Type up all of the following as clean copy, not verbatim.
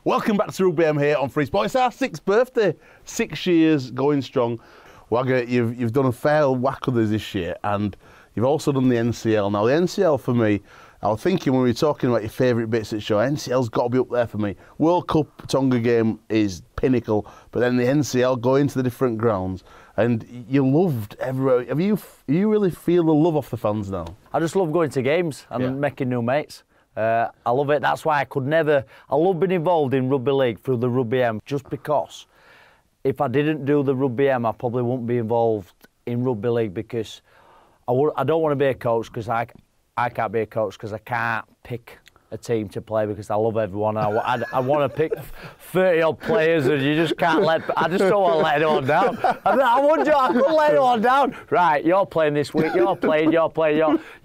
Welcome back to Rugby M here on Free Sport. It's our 6th birthday, 6 years going strong. Wagger, you've done a fair whack of us this year, and you've also done the NCL. Now, the NCL for me, I was thinking when we were talking about your favourite bits at the show, NCL's got to be up there for me. World Cup Tonga game is pinnacle, but then the NCL, going to the different grounds, and you loved everywhere. You really feel the love off the fans now? I just love going to games and making new mates. I love it. That's why I love being involved in rugby league through the Rugby M, just because if I didn't do the Rugby M, I probably wouldn't be involved in rugby league, because I don't want to be a coach, because I can't be a coach because I can't pick a team to play, because I love everyone. I want to pick 30-odd players, and you just can't I just don't want to let anyone down. I couldn't let anyone down. Right, you're playing this week, you're playing. You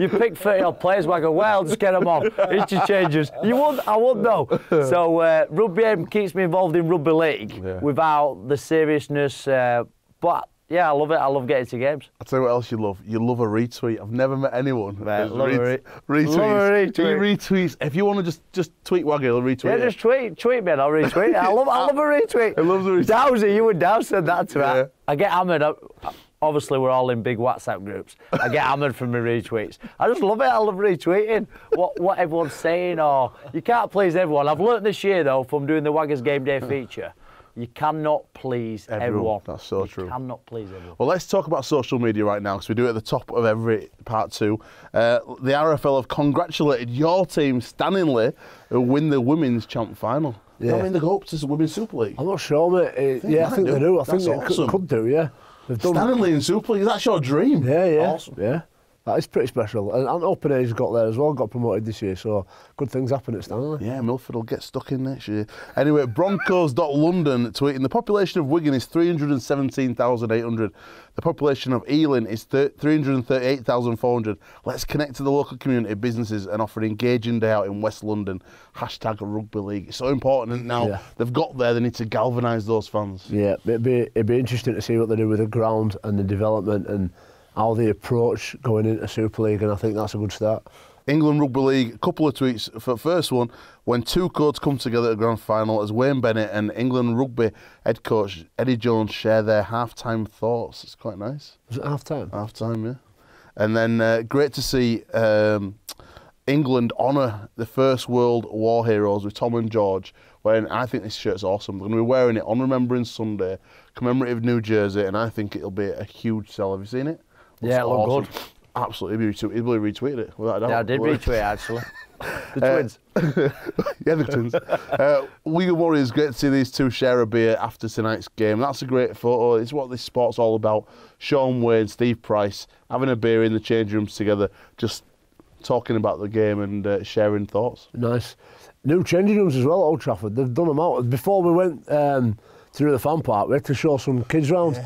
pick 30-odd players, but I go, well, just get them on. Interchanges. I wouldn't know. So Rugby M keeps me involved in rugby league without the seriousness, but yeah, I love it. I love getting to games. I'll tell you what else you love. You love a retweet. I've never met anyone that retweets. Retweets. If you want to just tweet Wagger, he'll retweet. Yeah, just tweet me and I'll retweet. I love a retweet. I love the retweet. Dowsy, you and Dow said that to me. I get hammered. Obviously, we're all in big WhatsApp groups. I get hammered from my retweets. I just love it. I love retweeting what everyone's saying. Or you can't please everyone. I've learnt this year though from doing the Waggers Game Day feature. You cannot please everyone. That's so true. You cannot please everyone. Well, let's talk about social media right now, because we do it at the top of every part 2. The RFL have congratulated your team, Stanley, who win the women's champ final. Yeah. I mean, they go up to the Women's Super League. I'm not sure, mate. I think they do. I think they could do, yeah. Stanley in Super League, that's your dream. Yeah. Awesome. Yeah. That is pretty special. And Open Age got there as well, got promoted this year, so good things happen at Stanley. Yeah, Milford will get stuck in next year. Anyway, Broncos.London tweeting, the population of Wigan is 317,800. The population of Ealing is 338,400. Let's connect to the local community, businesses, and offer an engaging day out in West London. #Rugby League. It's so important now. They've got there, they need to galvanise those fans. Yeah, it'd be interesting to see what they do with the ground and the development and how they approach going into Super League, and I think that's a good start. England Rugby League, a couple of tweets. For the first one, when two codes come together at the grand final, as Wayne Bennett and England Rugby head coach Eddie Jones share their half-time thoughts. It's quite nice. Was it half-time? Half-time, yeah. And then great to see England honour the First World War heroes with Tom and George, when I think this shirt's awesome. They're going to be wearing it on Remembrance Sunday, commemorative New Jersey, and I think it'll be a huge sell. Have you seen it? Yeah, it looked good. Absolutely, he'd really retweeted it, without a doubt. Yeah, I did retweet it, actually. The twins. Yeah, the twins. Wigan Warriors, great to see these two share a beer after tonight's game. That's a great photo. It's what this sport's all about. Sean Wayne, Steve Price, having a beer in the change rooms together, just talking about the game and sharing thoughts. Nice. New changing rooms as well at Old Trafford. They've done them out. Before we went through the fan park, we had to show some kids round.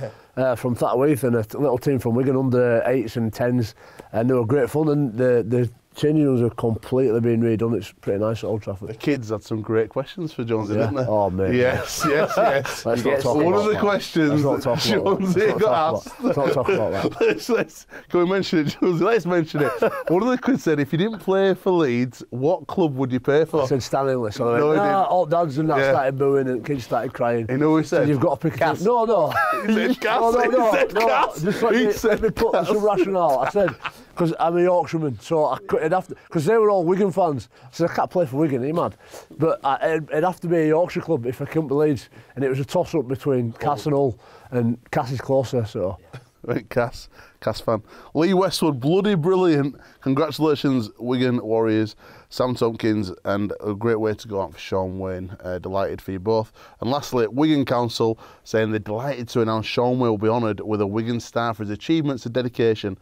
From Thatterweath and a little team from Wigan, under 8s and 10s, and they were great fun, and the changing rooms are completely being redone. It's pretty nice at Old Trafford. The kids had some great questions for Jonesy, didn't they? Oh, mate. Yes. Let's not talk one about of the that. questions that Jonesy got asked. Let's not talk about that. Can we mention it, Jonesy? Let's mention it. One of the kids said, if you didn't play for Leeds, what club would you play for? I said Stanley, so I went, all dads and that started booing and kids started crying. You know what he said? You've got to pick a team. No. He said Cass. Just let me put some rationale. I said, because I'm a Yorkshireman, so it'd have to, because they were all Wigan fans. I said, I can't play for Wigan, are you mad? But it'd have to be a Yorkshire club if I couldn't be Leeds. And it was a toss-up between Cass and Hull, and Cass is closer, so. Right, Cass fan. Lee Westwood, bloody brilliant. Congratulations, Wigan Warriors. Sam Tompkins, and a great way to go out for Sean Wayne. Delighted for you both. And lastly, Wigan Council saying they're delighted to announce Sean Wayne will be honoured with a Wigan Star for his achievements and dedication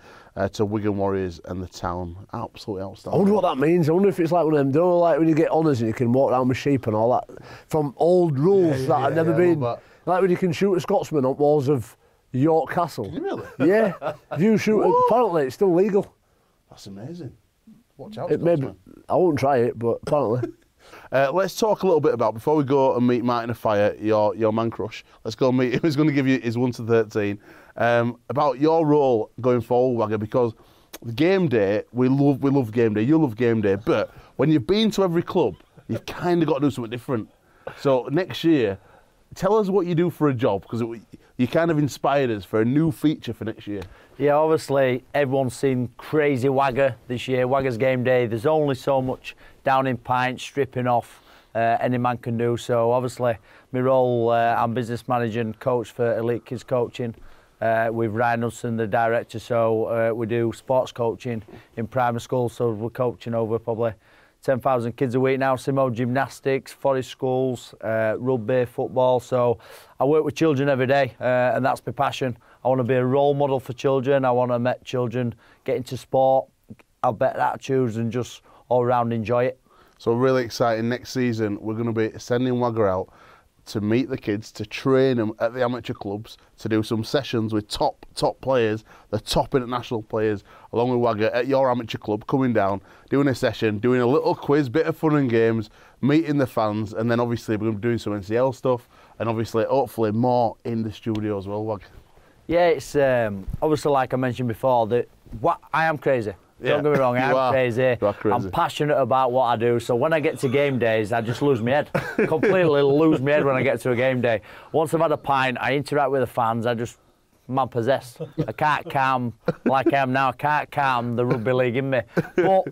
to Wigan Warriors and the town. Absolutely outstanding. I wonder what that means. I wonder if it's like one of them, don't know, like when you get honours and you can walk around with sheep and all that, from old rules that have never been. Like when you can shoot a Scotsman on walls of York Castle. Can you really? Yeah. If you shoot it, apparently it's still legal. That's amazing. Watch out, I won't try it, but apparently. Let's talk a little bit about, before we go and meet Martin Offiah, your man crush. Let's go and meet him. He's going to give you his 1 to 13. About your role going forward, Wagger, because game day, we love game day. You love game day, but when you've been to every club, you've kind of got to do something different. So next year, tell us what you do for a job, because you kind of inspired us for a new feature for next year. Yeah, obviously everyone's seen crazy Wagga this year, Wagga's game day. There's only so much down in pints, stripping off, any man can do. So obviously my role, I'm business manager and coach for Elite Kids Coaching with Ryan Hudson, the director. So we do sports coaching in primary school, so we're coaching over probably 10,000 kids a week now. Simo gymnastics, forest schools, rugby, football. So I work with children every day, and that's my passion. I want to be a role model for children. I want to make children get into sport, have better attitudes, and just all around enjoy it. So really exciting. Next season, we're going to be sending Wagga out to meet the kids, to train them at the amateur clubs, to do some sessions with top players, the top international players, along with Wagga at your amateur club, coming down, doing a session, doing a little quiz, bit of fun and games, meeting the fans, and then obviously we're going to be doing some NCL stuff, and obviously, hopefully, more in the studio as well, Wagga. Yeah, it's obviously, like I mentioned before, that I am crazy. Don't get me wrong, I'm crazy. I'm passionate about what I do, so when I get to game days, I just lose my head. Completely lose my head when I get to a game day. Once I've had a pint, I interact with the fans, I'm possessed. I can't calm, like I am now, I can't calm the rugby league in me. But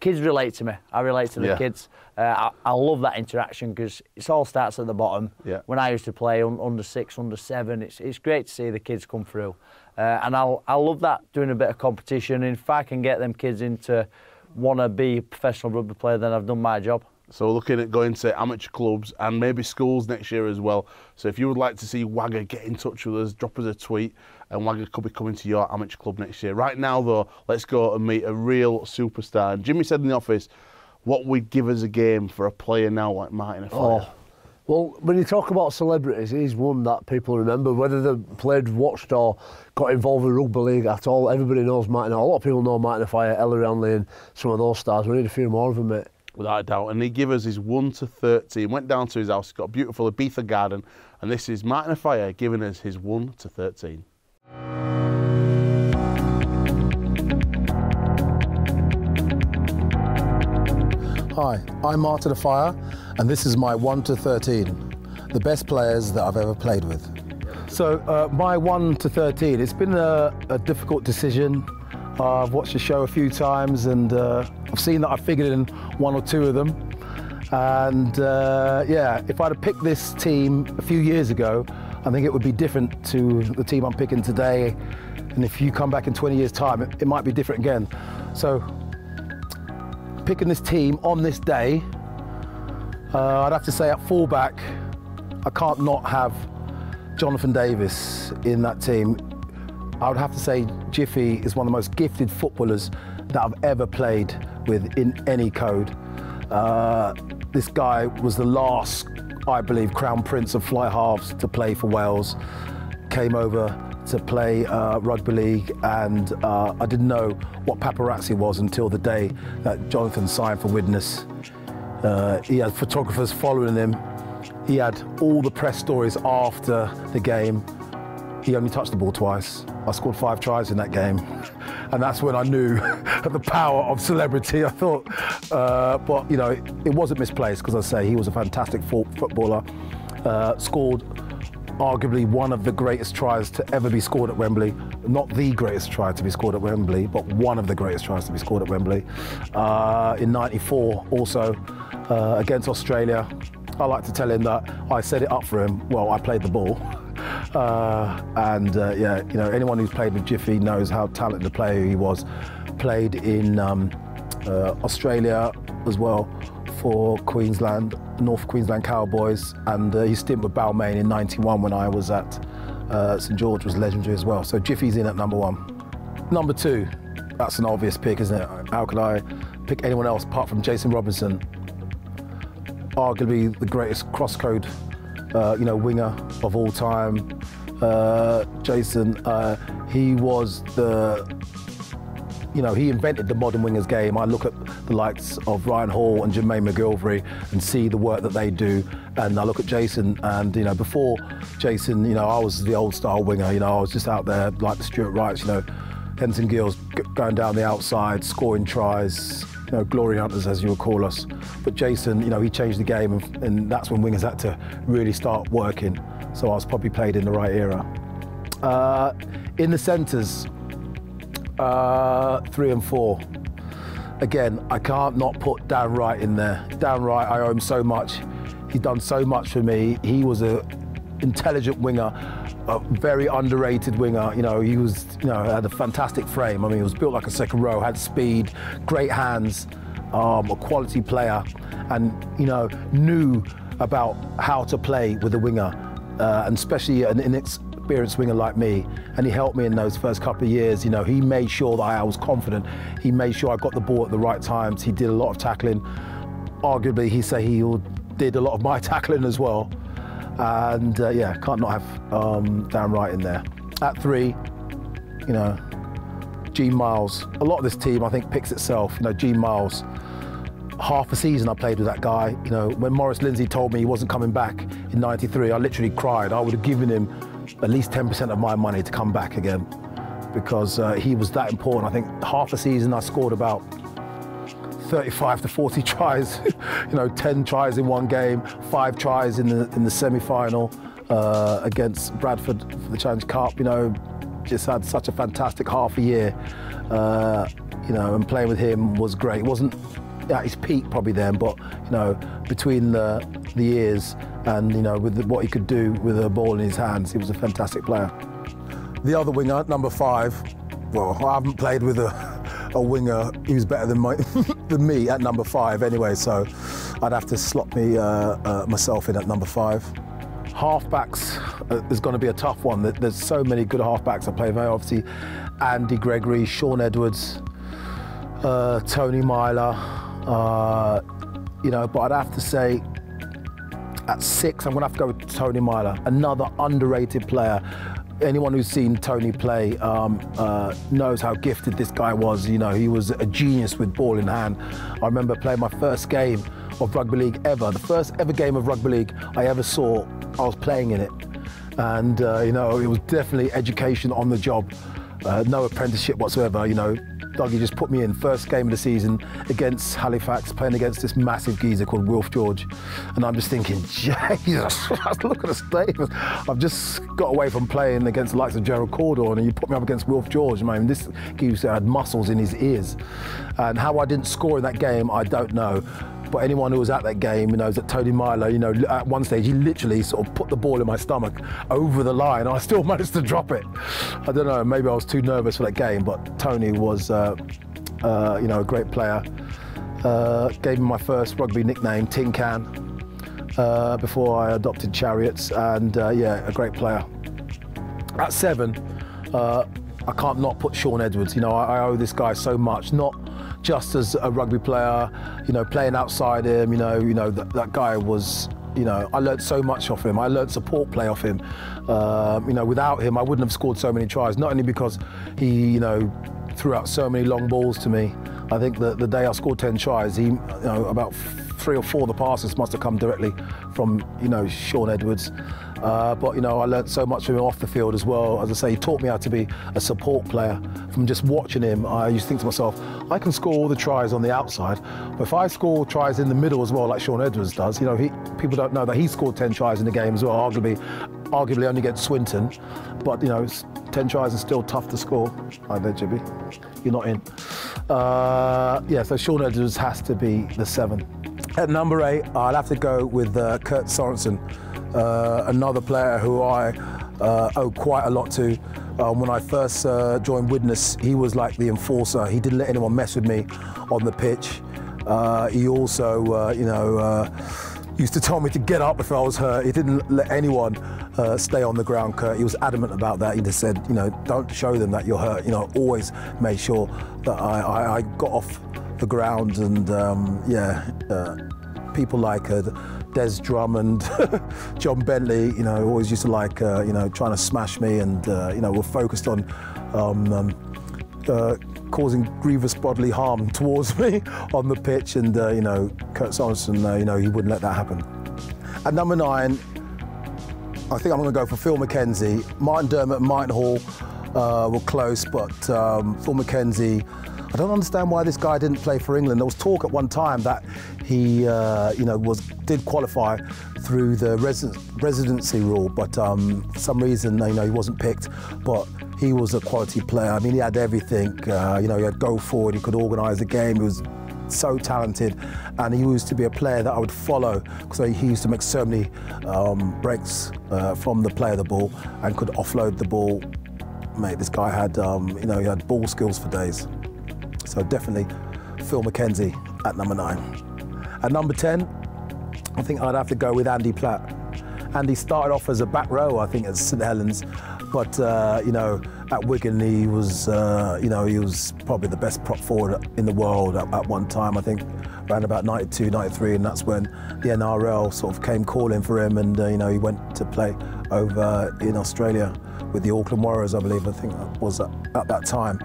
kids relate to me. I relate to the kids. I love that interaction, because it all starts at the bottom. Yeah. When I used to play under 6, under 7, it's great to see the kids come through. And I love that, doing a bit of competition. And if I can get them kids into want to be a professional rugby player, then I've done my job. So looking at going to amateur clubs and maybe schools next year as well. So if you would like to see Wagga, get in touch with us, drop us a tweet, and Wagga could be coming to your amateur club next year. Right now though, let's go and meet a real superstar. And Jimmy said in the office, what would give us a game for a player now like Martin Offiah? Well, when you talk about celebrities, he's one that people remember, whether they've played, watched or got involved with rugby league at all. Everybody knows Martin. A lot of people know Martin Offiah, Ella Ranley and some of those stars. We need a few more of them, mate. Without a doubt. And he gave us his 1 to 13. Went down to his house, got a beautiful Ibiza garden. And this is Martin Offiah giving us his 1 to 13. Hi, I'm Martin Offiah, and this is my 1 to 13, the best players that I've ever played with. So my 1 to 13, it's been a difficult decision. I've watched the show a few times, and I've seen that I've figured in 1 or 2 of them. And yeah, if I'd have picked this team a few years ago, I think it would be different to the team I'm picking today. And if you come back in 20 years' time, it might be different again. So picking this team on this day, I'd have to say at fullback, I can't not have Jonathan Davis in that team. I would have to say Jiffy is one of the most gifted footballers that I've ever played with in any code. This guy was the last, I believe, Crown Prince of fly halves to play for Wales. Came over to play rugby league, and I didn't know what paparazzi was until the day that Jonathan signed for Widnes. He had photographers following him. He had all the press stories after the game. He only touched the ball twice. I scored 5 tries in that game. And that's when I knew the power of celebrity. I thought, but you know, it wasn't misplaced, because I say he was a fantastic footballer. Scored arguably one of the greatest tries to ever be scored at Wembley. Not the greatest try to be scored at Wembley, but one of the greatest tries to be scored at Wembley. In '94 also, against Australia. I like to tell him that I set it up for him. Well, I played the ball. Yeah, you know, anyone who's played with Jiffy knows how talented a player he was. Played in Australia as well for Queensland, North Queensland Cowboys, and his stint with Balmain in '91 when I was at St George was legendary as well. So Jiffy's in at number 1. Number 2, that's an obvious pick, isn't it? How could I pick anyone else apart from Jason Robinson? Arguably the greatest crosscode, you know, winger of all time. Jason, he was the, you know, he invented the modern wingers game. I look at the likes of Ryan Hall and Jermaine McGilvery and see the work that they do. And I look at Jason, and, you know, before Jason, you know, I was the old style winger. You know, I was just out there like the Stuart Wrights, you know, Henson Gills going down the outside, scoring tries. You glory hunters, as you would call us. But Jason, he changed the game, and that's when wingers had to really start working. So I was probably played in the right era. In the centres, 3 and 4. Again, I can't not put Dan Wright in there. Dan Wright, I owe him so much. He's done so much for me. He was an intelligent winger, a very underrated winger. He was, had a fantastic frame. I mean, he was built like a second row, had speed, great hands, a quality player, and knew about how to play with a winger, and especially an inexperienced winger like me. And he helped me in those first couple of years. He made sure that I was confident. He made sure I got the ball at the right times. He did a lot of tackling. Arguably, he did a lot of my tackling as well. And can't not have Dan Wright in there. At 3, Gene Miles. A lot of this team, I think, picks itself. Gene Miles. Half a season I played with that guy. When Maurice Lindsay told me he wasn't coming back in '93, I literally cried. I would have given him at least 10% of my money to come back again, because he was that important. I think half a season I scored about 35 to 40 tries, 10 tries in one game, 5 tries in the semi-final against Bradford for the Challenge Cup. Just had such a fantastic half a year, and playing with him was great. It wasn't at his peak probably then, but between the years and with what he could do with a ball in his hands, he was a fantastic player. The other winger, number 5, well, I haven't played with a winger who's better than than me at number 5 anyway, so I'd have to slot myself in at number 5. Halfbacks is going to be a tough one. There's so many good halfbacks I play with. Obviously, Andy Gregory, Shaun Edwards, Tony Myler, but I'd have to say at 6, I'm going to have to go with Tony Myler, another underrated player. Anyone who's seen Tony play knows how gifted this guy was. He was a genius with ball in hand. I remember playing my first game of rugby league ever. The first ever game of rugby league I ever saw, I was playing in it. And, it was definitely education on the job. No apprenticeship whatsoever, Dougie just put me in first game of the season against Halifax, playing against this massive geezer called Wilf George. And I'm just thinking, Jesus, look at the state. I've just got away from playing against the likes of Gerald Cawdorn, and you put me up against Wilf George. Man, this geezer had muscles in his ears. And how I didn't score in that game, I don't know. But anyone who was at that game knows that Tony Myler, at one stage, he literally sort of put the ball in my stomach over the line. I still managed to drop it. I don't know, maybe I was too nervous for that game, but Tony was, a great player. Gave me my first rugby nickname, Tin Can, before I adopted Chariots, and a great player. At 7, I can't not put Shaun Edwards. I owe this guy so much, not just as a rugby player, playing outside him, that guy was, I learned so much off him. I learned support play off him. Without him, I wouldn't have scored so many tries, not only because he, threw out so many long balls to me. I think that the day I scored 10 tries, about 3 or 4 of the passes must have come directly from, Shaun Edwards. But I learnt so much from him off the field as well. As I say, he taught me how to be a support player. From just watching him, I used to think to myself, I can score all the tries on the outside, but if I score tries in the middle as well, like Shaun Edwards does, people don't know that he scored 10 tries in the game as well, arguably only against Swinton. But 10 tries is still tough to score. Hi there, Jibby. You're not in. So Shaun Edwards has to be the 7. At number 8, I'll have to go with Kurt Sorensen. Another player who I owe quite a lot to. When I first joined Widnes, he was like the enforcer. He didn't let anyone mess with me on the pitch. He also, used to tell me to get up if I was hurt. He didn't let anyone stay on the ground, Kurt. He was adamant about that. He just said, don't show them that you're hurt. Always made sure that I got off the ground, and people like Des Drummond, John Bentley, always used to like, trying to smash me, and, were focused on causing grievous bodily harm towards me on the pitch, and, Kurt Sorensen, he wouldn't let that happen. At number 9, I think I'm going to go for Phil McKenzie. Martin Dermott and Martin Hall were close, but Phil McKenzie, I don't understand why this guy didn't play for England. There was talk at one time that he, did qualify through the residency rule, but for some reason, he wasn't picked. But he was a quality player. I mean, he had everything. He had go forward. He could organise the game. He was so talented, and he used to be a player that I would follow because he used to make so many breaks from the play of the ball and could offload the ball. Mate, this guy had, he had ball skills for days. So definitely Phil McKenzie at number 9. At number 10, I think I'd have to go with Andy Platt. Andy started off as a back row, I think, at St Helens, but at Wigan he was, he was probably the best prop forward in the world at one time. I think around about 92, 93, and that's when the NRL sort of came calling for him, and he went to play over in Australia with the Auckland Warriors, I believe. I think that was at that time.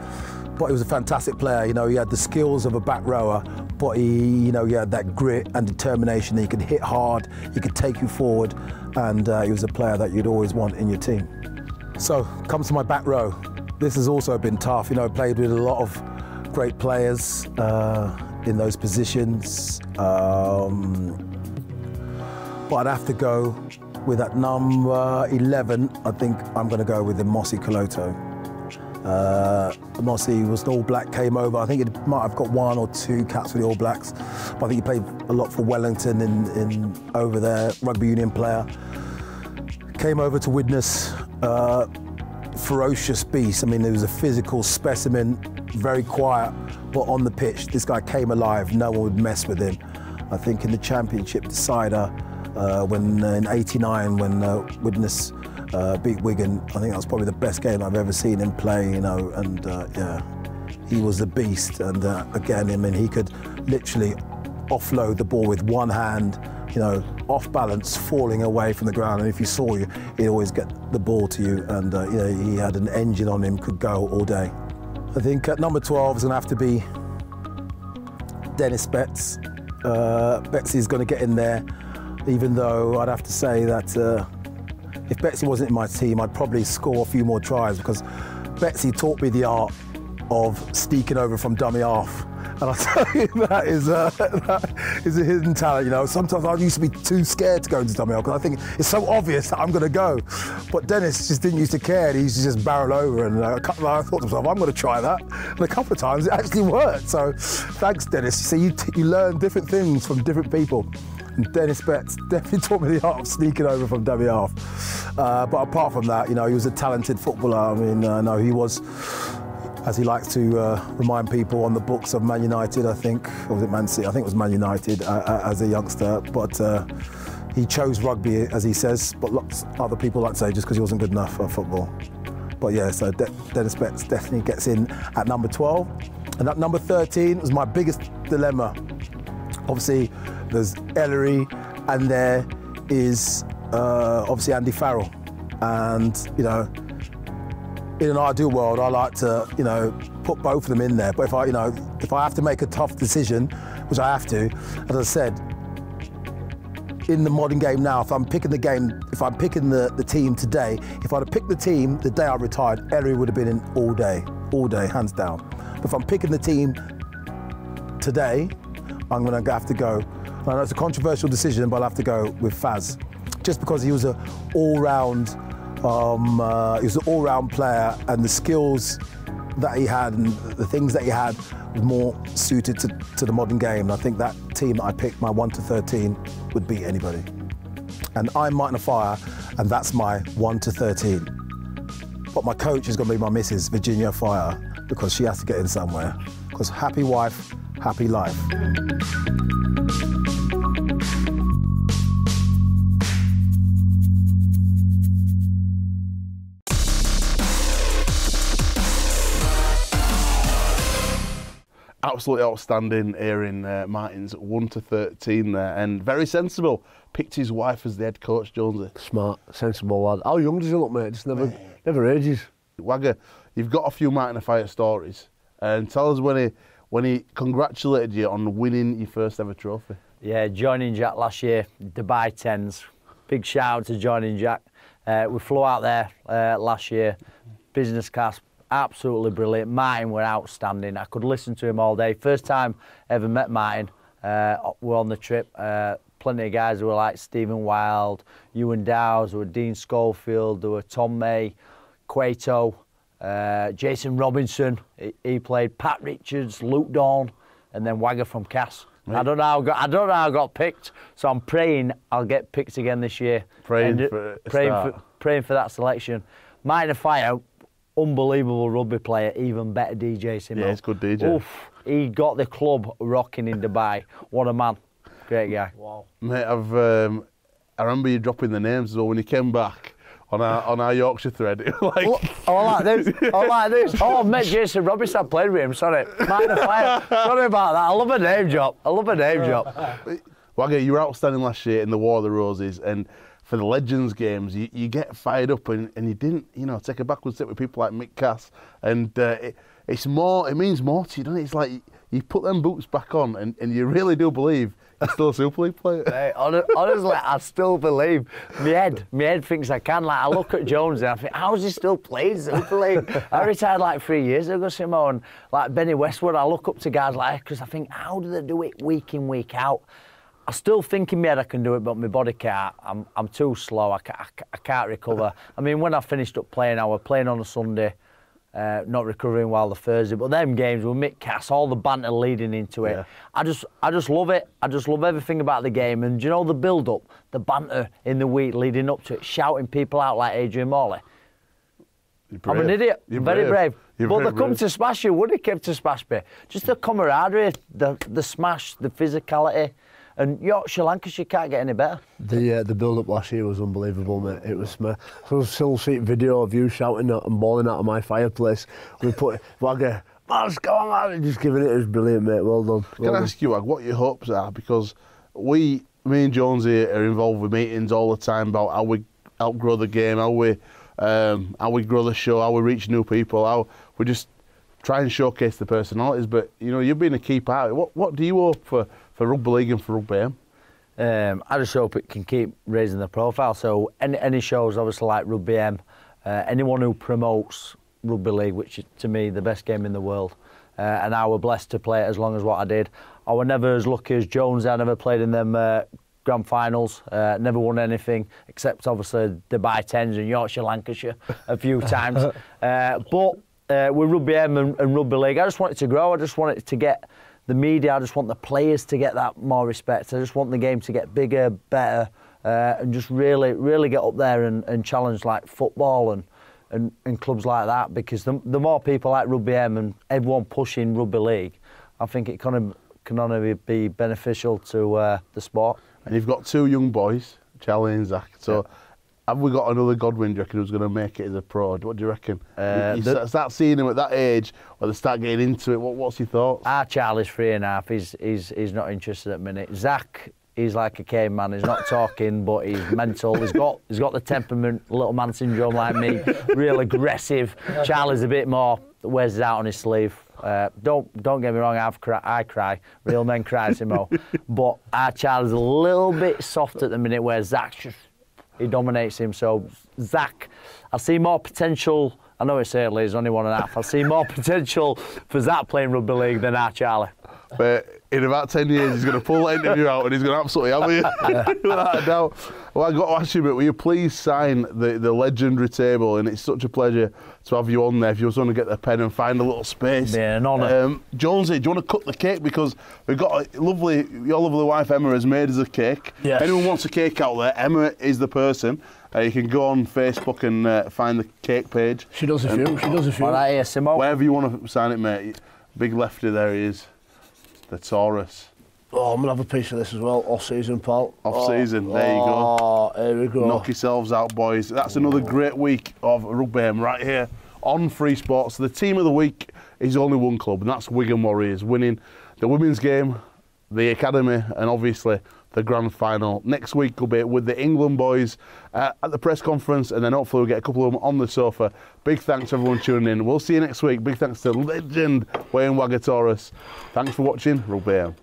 But he was a fantastic player. He had the skills of a back rower, but he had that grit and determination. He could hit hard, he could take you forward, and he was a player that you'd always want in your team. So, comes to my back row. This has also been tough. Played with a lot of great players in those positions. But I'd have to go with at number 11, I think I'm going to go with Mossy Koloto. Mossy was an All Black, came over. I think he might have got 1 or 2 caps for the All Blacks, but I think he played a lot for Wellington in over there, rugby union player. Came over to Widnes, ferocious beast. I mean, he was a physical specimen, very quiet, but on the pitch, this guy came alive. No one would mess with him. I think in the championship decider, when in '89, when Widnes beat Wigan, I think that was probably the best game I've ever seen him play, and he was a beast. And again, I mean, he could literally offload the ball with one hand, off balance, falling away from the ground. And if you saw you, he'd always get the ball to you. And he had an engine on him, could go all day. I think at number 12 is going to have to be Dennis Betts. Betsy's going to get in there, even though I'd have to say that if Betsy wasn't in my team, I'd probably score a few more tries, because Betsy taught me the art of sneaking over from dummy half. And I'll tell you, that is a hidden talent. Sometimes I used to be too scared to go into dummy half because I think it's so obvious that I'm going to go. But Dennis just didn't used to care. He used to just barrel over, and I thought to myself, I'm going to try that. And a couple of times it actually worked. So thanks, Dennis. So you learn different things from different people. And Dennis Betts definitely taught me the art of sneaking over from dummy half. But apart from that, he was a talented footballer. I mean, no, he was, as he likes to remind people, on the books of Man United, I think, or was it Man City? I think it was Man United as a youngster. But he chose rugby, as he says, but lots of other people like to say just because he wasn't good enough for football. But yeah, so Dennis Betts definitely gets in at number 12. And at number 13 was my biggest dilemma. Obviously, there's Ellery, and there is obviously Andy Farrell. And, in an ideal world, I like to, put both of them in there. But if I have to make a tough decision, which I have to, as I said, in the modern game now, if I'm picking the team today, if I'd have picked the team the day I retired, Ellery would have been in all day, hands down. But if I'm picking the team today, I'm going to have to go. I know it's a controversial decision, but I'll have to go with Faz, just because he was an all-round player, and the skills that he had and the things that he had were more suited to the modern game. And I think that team that I picked, my 1 to 13, would beat anybody. And I'm Martin Offiah, and that's my 1 to 13. But my coach is going to be my missus, Virginia Offiah, because she has to get in somewhere. Because happy wife, happy life. Absolutely outstanding hearing Martin's 1 to 13 there, and very sensible. Picked his wife as the head coach, Jonesy. Smart, sensible lad. How young does he look, mate? Just never ages. Wagger, you've got a few Martin Offiah stories, and tell us when he congratulated you on winning your first ever trophy. Yeah, joining Jack last year, Dubai Tens. Big shout out to joining Jack. We flew out there last year, business class, absolutely brilliant. Martin were outstanding. I could listen to him all day. First time I ever met Martin, we're on the trip. Plenty of guys who were like Stephen Wild, Ewan Dowes, there were Dean Schofield, there were Tom May, Cueto, Jason Robinson, he played, Pat Richards, Luke Dawn, and then Wagger from Cass. Right. I don't know how I got picked, so I'm praying I'll get picked again this year. Praying for that selection. Martin Offiah, unbelievable rugby player, even better DJ, Simo. Yeah, he's a good DJ. Oof, he got the club rocking in Dubai. What a man. Great guy. Wow. Mate, I remember you dropping the names as well when you came back on our Yorkshire thread. Like, like this. Oh, I've met Jason Robinson. I played with him. Sorry. Martin Offiah. Sorry about that. I love a name drop. Wagger, you were outstanding last year in the War of the Roses, and for the Legends games, you get fired up, and you didn't, take a backward step with people like Mick Cass, and it means more to you, doesn't it? It's like you put them boots back on, and you really do believe you're still a Super League player. Hey, honestly, I still believe. My head thinks I can. Like, I look at Jones and I think, how is he still playing Super League? I retired like 3 years ago, Simo, and like Benny Westwood, I look up to guys like, because I think, how do they do it week in, week out? I still think in my head I can do it, but my body can't. I'm too slow. I can't recover. I mean, when I finished up playing, I was playing on a Sunday, not recovering well the Thursday. But them games with Mick Cass, all the banter leading into it, yeah. I just love it. I just love everything about the game. And you know the build-up, the banter in the week leading up to it, shouting people out like Adrian Morley. I'm an idiot. Very brave. But they come to smash you. Would he came to smash me? Just the camaraderie, the smash, the physicality. And Yorkshire, Lancashire can't get any better. The build-up last year was unbelievable, mate. It was still see video of you shouting and bawling out of my fireplace. We put Wagger, let's go on, man. Just giving it. It was brilliant, mate. Well done. Can I ask you, Wag, what your hopes are? Because me and Jonesy are involved with meetings all the time about how we outgrow the game, how we grow the show, how we reach new people, how we just try and showcase the personalities. But you've been a key part. What do you hope for Rugby League and for Rugby M? I just hope it can keep raising the profile. So any shows, obviously, like Rugby M, anyone who promotes Rugby League, which is to me the best game in the world, and I was blessed to play it as long as what I did. I was never as lucky as Jones. I never played in them grand finals, never won anything except obviously Dubai Tens and Yorkshire, Lancashire a few times. But with Rugby M and Rugby League, I just want it to grow. I just want it to get the media, I just want the players to get that more respect. I just want the game to get bigger, better, and just really get up there and challenge like football and clubs like that. Because the more people like Rugby M and everyone pushing Rugby League, I think it can only be beneficial to the sport. And you've got two young boys, Charlie and Zach. So have we got another Godwin, do you reckon, who's going to make it as a pro? What do you reckon? You start seeing him at that age, or they start getting into it. What's your thoughts? Charlie's 3.5. He's not interested at the minute. Zach, he's like a caveman. He's not talking, but he's mental. He's got the temperament, little man syndrome like me. Real aggressive. Charlie's a bit more wears it out on his sleeve. Don't get me wrong. I cry. Real men cry, Simo. But our Charlie's a little bit soft at the minute, where Zach's just. He dominates him. So Zach, I see more potential. I know it's early, he's only 1.5. I see more potential for Zach playing Rugby League than our Charlie. But in about 10 years, he's going to pull that interview out and he's going to absolutely have you. Without a doubt. Well, I've got to ask you, but will you please sign the legendary table? And it's such a pleasure to have you on there. If you just want to get the pen and find a little space. Yeah, an honour. Jonesy, do you want to cut the cake? Because we've got your lovely wife Emma has made us a cake. Yes. If anyone wants a cake out there, Emma is the person. You can go on Facebook and find the cake page. She does a few. All right, here, Simo. Wherever you want to sign it, mate. Big lefty, there he is. The Taurus. Oh, I'm going to have a piece of this as well. Off-season, pal. Off-season, there you go. Oh, here we go. Knock yourselves out, boys. That's another great week of Rugby M right here on Free Sports. The team of the week is only one club, and that's Wigan Warriors, winning the women's game, the academy, and obviously the grand final. Next week will be with the England boys at the press conference, and then hopefully we'll get a couple of them on the sofa. Big thanks to everyone tuning in. We'll see you next week. Big thanks to legend Wayne Wagger Taurus. Thanks for watching Rugby M.